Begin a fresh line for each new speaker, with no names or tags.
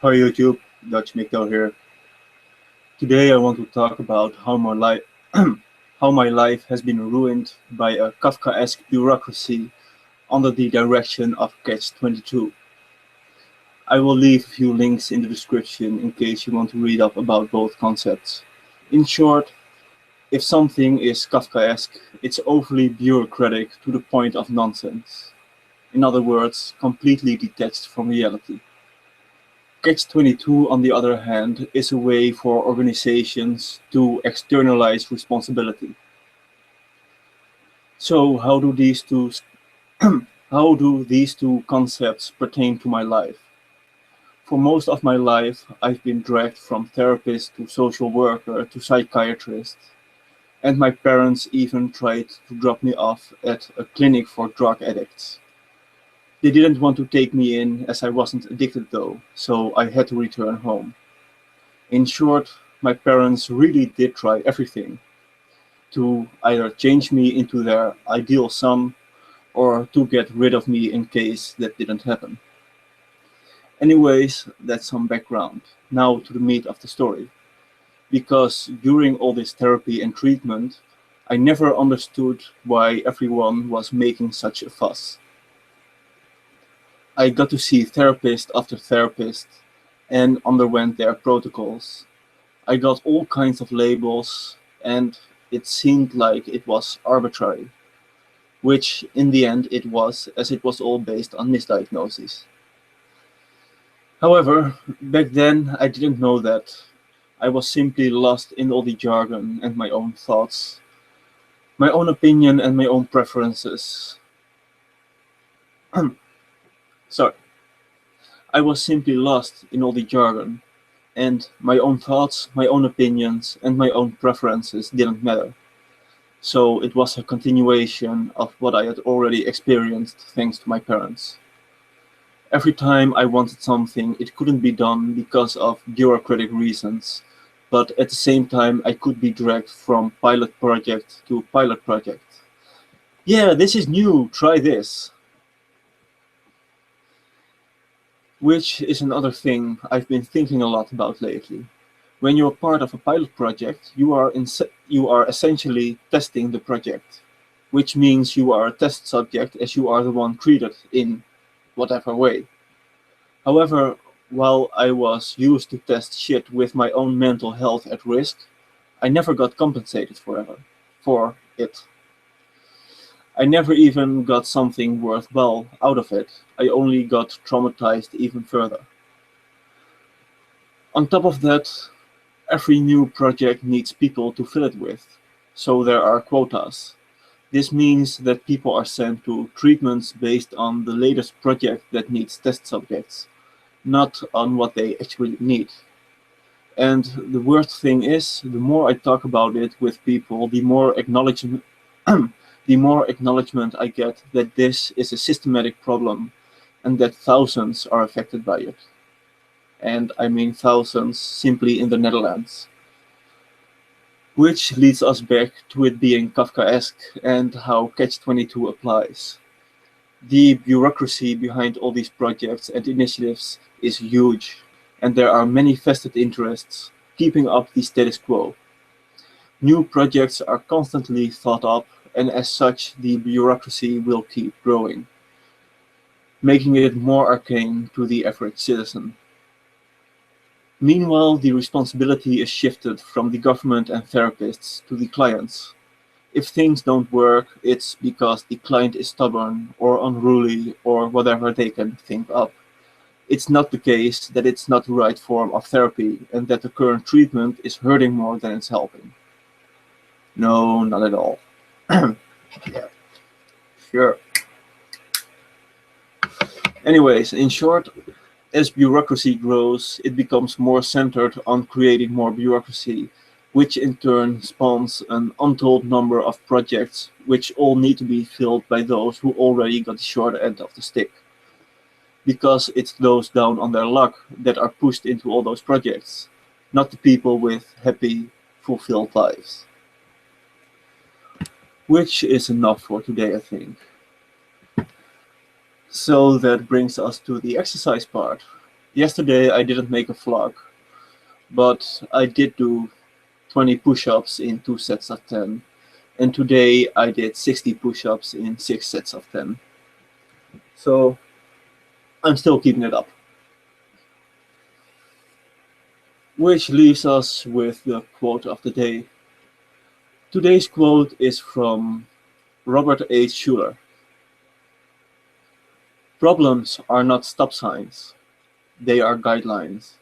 Hi YouTube, Dutch Mgtow here. Today I want to talk about how how my life has been ruined by a Kafkaesque bureaucracy under the direction of Catch-22. I will leave a few links in the description in case you want to read up about both concepts. In short, if something is Kafkaesque, it's overly bureaucratic to the point of nonsense. In other words, completely detached from reality. Catch-22, on the other hand, is a way for organizations to externalize responsibility. So how do these two concepts pertain to my life? For most of my life, I've been dragged from therapist to social worker to psychiatrist, and my parents even tried to drop me off at a clinic for drug addicts. They didn't want to take me in as I wasn't addicted though, so I had to return home. In short, my parents really did try everything to either change me into their ideal son or to get rid of me in case that didn't happen. Anyways, that's some background. Now to the meat of the story. Because during all this therapy and treatment, I never understood why everyone was making such a fuss. I got to see therapist after therapist and underwent their protocols. I got all kinds of labels, and it seemed like it was arbitrary, which in the end it was, as it was all based on misdiagnosis. However, back then I didn't know that. I was simply lost in all the jargon and my own thoughts, my own opinion and my own preferences. Sorry. I was simply lost in all the jargon, and my own thoughts, my own opinions, and my own preferences didn't matter. So it was a continuation of what I had already experienced thanks to my parents. Every time I wanted something, it couldn't be done because of bureaucratic reasons, but at the same time I could be dragged from pilot project to pilot project. Yeah, this is new, try this. Which is another thing I've been thinking a lot about lately. When you're part of a pilot project, you are essentially testing the project, which means you are a test subject as you are the one treated in whatever way. However, while I was used to test shit with my own mental health at risk, I never got compensated for it. I never even got something worthwhile out of it. I only got traumatized even further. On top of that, every new project needs people to fill it with, so there are quotas. This means that people are sent to treatments based on the latest project that needs test subjects, not on what they actually need. And the worst thing is, the more I talk about it with people, the more acknowledgement I get that this is a systematic problem and that thousands are affected by it. And I mean thousands simply in the Netherlands. Which leads us back to it being Kafkaesque and how Catch-22 applies. The bureaucracy behind all these projects and initiatives is huge, and there are many vested interests keeping up the status quo. New projects are constantly thought up, and as such the bureaucracy will keep growing, making it more arcane to the average citizen. Meanwhile, the responsibility is shifted from the government and therapists to the clients. If things don't work, it's because the client is stubborn or unruly or whatever they can think up. It's not the case that it's not the right form of therapy and that the current treatment is hurting more than it's helping. No, not at all. Yeah, sure. Anyways, in short, as bureaucracy grows, it becomes more centered on creating more bureaucracy, which in turn spawns an untold number of projects which all need to be filled by those who already got the short end of the stick. Because it's those down on their luck that are pushed into all those projects, not the people with happy, fulfilled lives. Which is enough for today, I think. So that brings us to the exercise part. Yesterday I didn't make a vlog, but I did do 20 push-ups in 2 sets of 10. And today I did 60 push-ups in 6 sets of 10. So I'm still keeping it up. Which leaves us with the quote of the day. Today's quote is from Robert H. Schuller. Problems are not stop signs, they are guidelines.